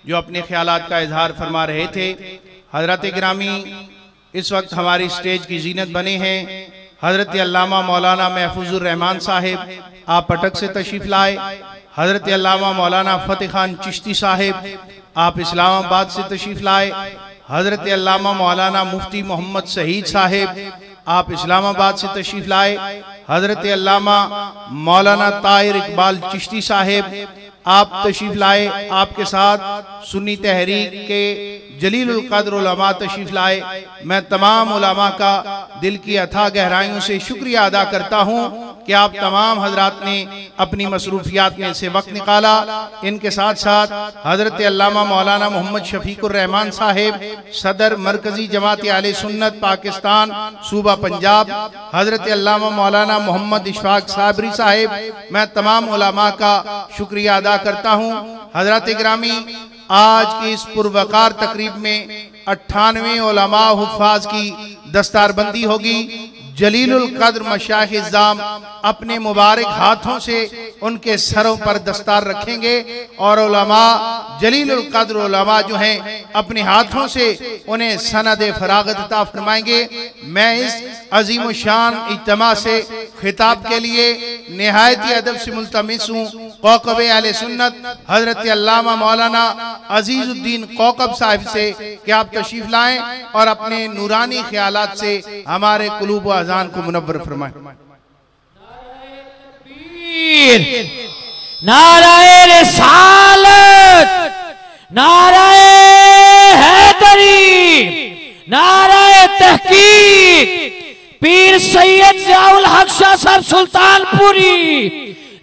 जो अपने ख्यालात का इजहार फरमा रहे थे। हजरत गिरामी इस वक्त हमारी स्टेज की जीनत बने हैं। हजरत अल्लामा मौलाना महफूजुर रहमान साहिब आप पटक से तशरीफ लाए। हजरत अल्लामा मौलाना फतेह खान चिश्ती साहिब आप इस्लामाबाद से तशरीफ लाए। हजरत अल्लामा मौलाना मुफ्ती मोहम्मद शहीद साहिब आप इस्लामाबाद से तशरीफ लाए। हजरत अल्लामा मौलाना ताहिर इकबाल चिश्ती साहिब आप तशरीफ लाए। आपके साथ सुन्नी तहरीक के जलीलुल कद्र उलमा तशरीफ लाए। मैं तमाम उलमा का दिल की अथाह गहराइयों से शुक्रिया अदा करता हूँ कि आप तमाम हजरात ने अपनी मसरूफियात में से वक्त निकाला। इनके साथ साथ हजरत अल्लामा मौलाना मोहम्मद शफीकुर रहमान साहिब सदर मरकजी जमात आले सुन्नत पाकिस्तान सूबा पंजाब, हजरत अल्लामा मौलाना मोहम्मद इशफाक साबरी साहिब, मैं तमाम उलमा का शुक्रिया अदा करता हूँ। हजरत गिरामी आज की इस पुरवकार तकरीब में 98 उलमा हुफ़ाज़ की दस्तारबंदी होगी। जलीलुल कद्र मशाइख़ इज़्ज़ाम अपने मुबारक हाथों से उनके सरों पर दस्तार रखेंगे और उलमा जलीलुल कद्र उलमा जो हैं अपने हाथों से उन्हें सनद फरागत अता फरमाएंगे। मैं इस अजीम शान इज्तिमा से खिताब के लिए निहायत ही अदब से मुल्तमिस हूँ कौकब आले सुन्नत हजरत अल्लामा मौलाना अजीजुद्दीन कौकब साहिब से कि आप तशरीफ लाएं और अपने नूरानी ख्यालात से हमारे कुलूब व अज़ान को मुनव्वर फरमाएं। नाराए रिसालत, नाराए हैदरी, नाराए तहकीक, पीर सैयद ज़ियाउल हक शाह साहब सुल्तानपुरी,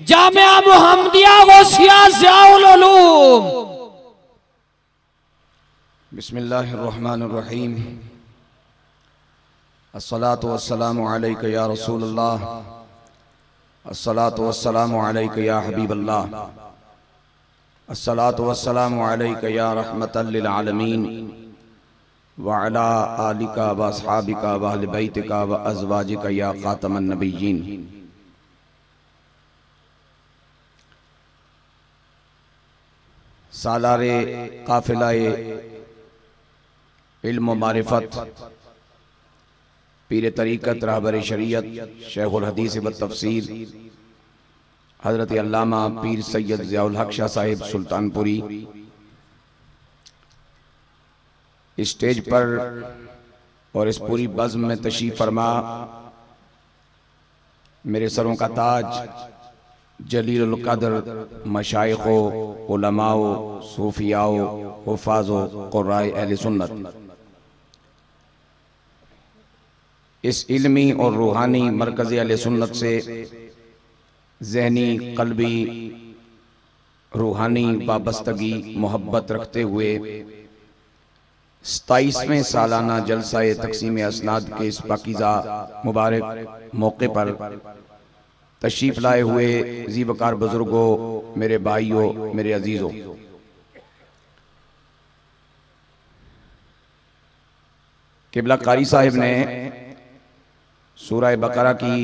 जामिया मुहम्मदिया गौसिया ज़ियाउल उलूम। बिस्मिल्लाहिर्रहमानिर्रहीम। अस्सलातु वस्सलामु अलैका या रसूलल्लाह, अस्सलातु वस्सलामु अलैका या हबीबल्लाह, अस्सलातु वस्सलामु अलैका या रहमतल लिल आलमीन व अला आलिका व अस्हाबिका व अहले बैतिका व अज़वाजिका या खातमन नबिय्यीन। सालारे काफिलाए इल्म व मारिफत पीर तरीक़त रहबर शरीयत शेखुल हदीस व तफसीर हज़रत अल्लामा पीर सैयद ज़ियाउल हक शाह साहिब सुल्तानपुरी स्टेज पर और इस पूरी बज़्म में तशरीफ़ फरमा। मेरे सरों का ताज जलीलुल क़द्र मशाइख़ो उलमाओ सूफियाओ हुफ़ाज़ो क़ुर्राए अहले सुन्नत, इस इल्मी और रूहानी मरकज़ अहले सुन्नत से ज़हनी क़ल्बी रूहानी वाबस्तगी मोहब्बत रखते हुए 27वें सालाना जलसाए तक़सीम असनाद के इस पाकीज़ा मुबारक मौके पर तशरीफ़ लाए हुए ज़ीवकार बुज़ुर्गों, मेरे भाइयों, मेरे अजीज़ों, क़िबला कारी साहिब ने सूरह बकरा की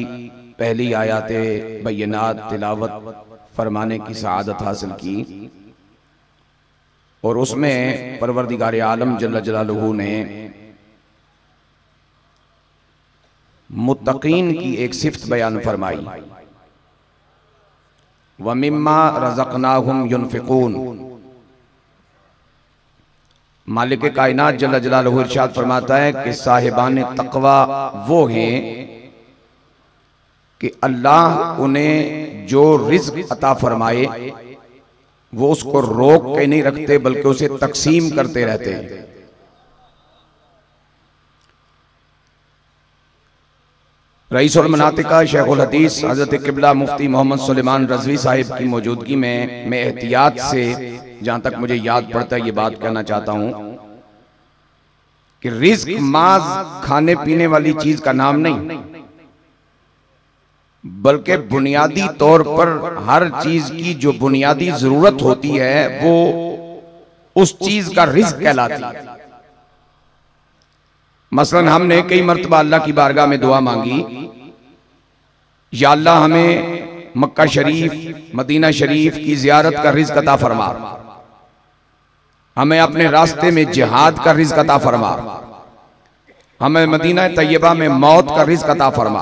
पहली आयाते बय्यनात तिलावत फरमाने की सआदत हासिल की और उसमें परवरदिगार आलम जल्ल जलालुहू ने मुत्तकीन की एक सिफ़त बयान फरमाई, व मिम्मा रज़क़नाहुम युनफ़िक़ून। मालिक कायनात जल्ल जलालुहू इरशाद फरमाता है कि साहिबान तक़वा वो हैं कि अल्लाह उन्हें जो रिज़्क़ अता फरमाए वो उसको रोक के नहीं रखते बल्कि उसे तकसीम करते रहते हैं। रईसुल मनातिका शेखुल हदीस हज़रत क़िबला मुफ्ती मोहम्मद सुलेमान रज़वी साहिब की मौजूदगी में मैं एहतियात से जहां तक मुझे याद पड़ता है ये बात कहना चाहता हूं कि रिज़्क़ माज़ खाने पीने वाली चीज का नाम नहीं, बल्कि बुनियादी तौर पर हर चीज की जो बुनियादी जरूरत होती है वो उस चीज का रिज़्क़ कहलाती है। मसलन हमने कई मर्तबा अल्लाह की बारगाह में दुआ मांगी, या अल्लाह हमें मक्का शरीफ मदीना शरीफ की जियारत का रिज़्क़ अता फरमा। हमें अपने रास्ते में जिहाद का रिज़्क़ अता फरमा, हमें मदीना तैयबा में मौत का रिज़्क़ अता फरमा,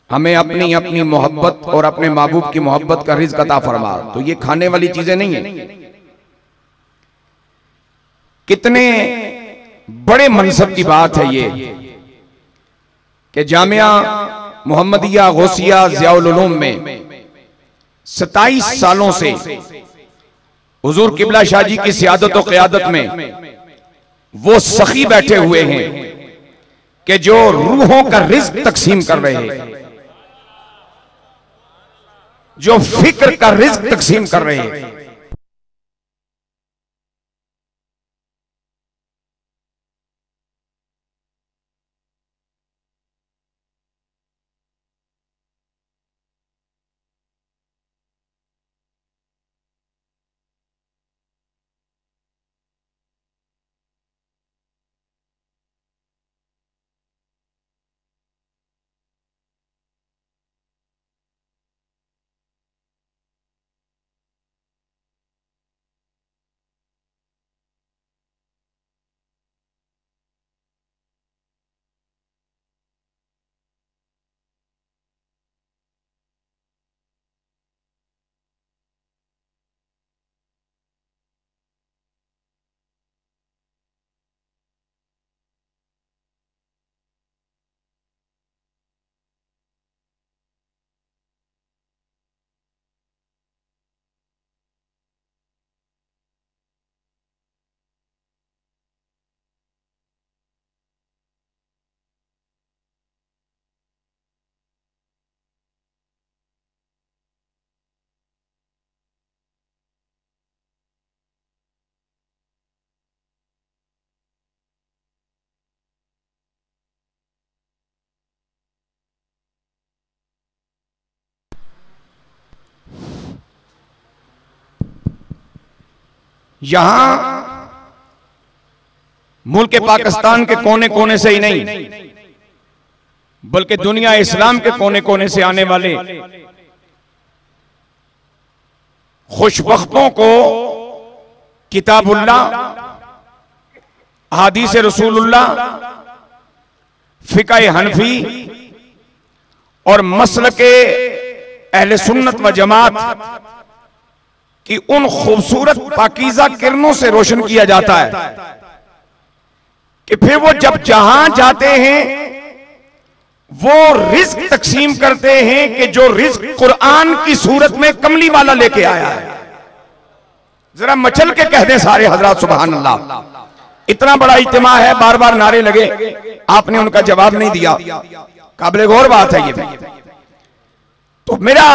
हमें अपनी अपनी मोहब्बत और अपने महबूब की मोहब्बत का रिज़्क़ अता फरमा। तो ये खाने वाली चीजें नहीं है। कितने बड़े मनसब की बात है ये कि जामिया मोहम्मदिया गौसिया ज़ियाउल उलूम में 27 सालों से हुजूर किबला शाह जी की सियादत और क़यादत में वो सखी बैठे हुए हैं कि जो रूहों का रिज़्क़ तकसीम कर रहे हैं, जो फिक्र का रिज़्क़ तकसीम कर रहे हैं। यहां मुल्क पाकिस्तान के कोने कोने से ही नहीं बल्कि दुनिया इस्लाम के कोने कोने से आने वाले खुशबख्तों को किताबुल्लाह, हदीस रसूलुल्लाह, फिक़ह हनफी और मसलके अहले सुन्नत व जमात कि उन खूबसूरत पाकीज़ा किरणों से रोशन किया जाता है कि फिर वो जब जहां जाते हैं वो रिज़्क़ तकसीम करते हैं कि जो रिज़्क़ कुरान की सूरत में कमली वाला लेके आया है। जरा मचल के कह दें सारे हजरात सुभान अल्लाह। इतना बड़ा इज्तिमा है, बार बार नारे लगे, आपने उनका जवाब नहीं दिया। काबिल गौर बात है ये। तो मेरा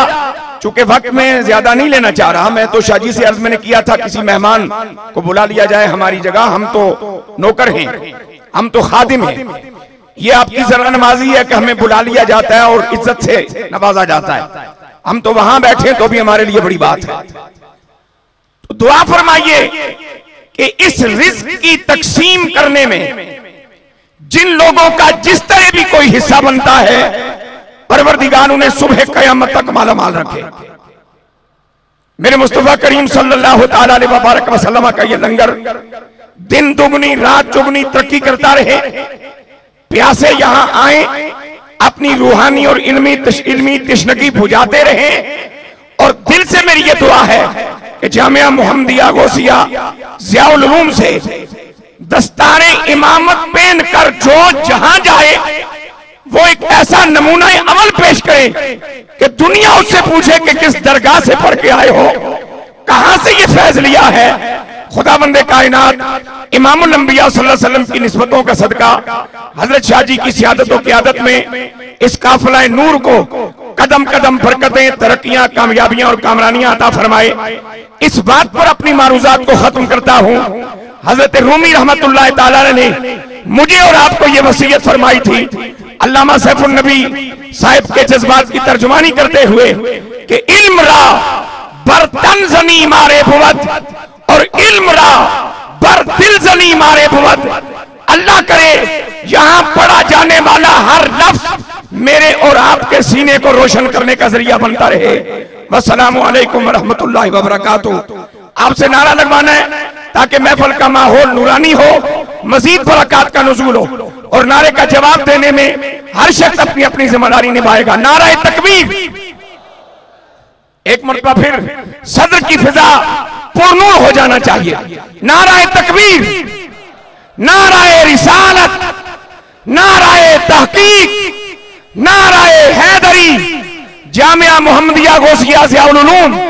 चूंकि वक्त में ज्यादा नहीं लेना चाह रहा, मैं तो शाहजी से अर्ज मैंने किया था किसी मेहमान को बुला लिया जाए हमारी जगह। हम तो नौकर हैं, हम तो खादिम हैं। ये आपकी जरा नमाजी है कि हमें बुला लिया जाता है और इज्जत से नवाजा जाता है। हम तो वहां बैठे तो भी हमारे लिए बड़ी बात है। तो दुआ फरमाइए कि इस रिज़्क़ की तकसीम करने में जिन लोगों का जिस तरह भी कोई हिस्सा बनता है, परवरदिगार उन्हें सुबह क़यामत तक मालामाल रखे। मेरे मुस्तफा करीम सल्लल्लाहु तआला अलैहि वसल्लम का ये लंगर दिन दुगनी रात चौगुनी तरक्की करता रहे। प्यासे यहां आए, अपनी रूहानी और इल्मी तशनगी बुझाते रहे। और दिल से मेरी ये दुआ है कि जामिया मुहम्मदिया गौसिया ज़ियाउल उलूम से दस्तारे इमामत पहन कर जो जहां जाए वो एक ऐसा नमूना अमल पेश करे कि दुनिया उससे पूछे कि किस दरगाह से पढ़ के आए हो, कहां से ये फैज लिया है। खुदावंदे कायनात इमामुल अंबिया सल्लल्लाहु अलैहि वसल्लम की निस्बतों का सदका हजरत शाह जी की सियादत और क़यादत में इस काफिला नूर को कदम कदम बरकतें, तरक्कियां, कामयाबियां और कामरानियां अता फरमाए। इस बात पर अपनी मारूजात को खत्म करता हूं। हजरत रूमी रहमतुल्लाह ताला ने मुझे और आपको ये वसीयत फरमाई थी, अल्लामा सैफुन नबी साहिब के जज्बात की तर्जुमानी करते हुए कि इल्म रा बर्तन जनी मारे बुवत और इल्म रा बर दिल जनी मारे बुवत। अल्लाह करे यहां पढ़ा जाने वाला हर लफ्ज मेरे और आपके सीने को रोशन करने का जरिया बनता रहे। वस्सलामु अलैकुम व रहमतुल्लाहि व बरकातुहू। आपसे नारा लगवाना है, ताकि महफिल का माहौल नूरानी हो, मजीद बरकत का नुज़ूल हो। और नारे का जवाब देने में हर शख्स अपनी अपनी जिम्मेदारी निभाएगा। नारा तकबीर, एक मरतबा फिर सदर की फिजा पुरनूर हो जाना चाहिए। नारा तकबीर, नारा रिसालत, नारा तहकीक, नारा हैदरी, जामिया मुहम्मदिया गौसिया ज़ियाउल उलूम।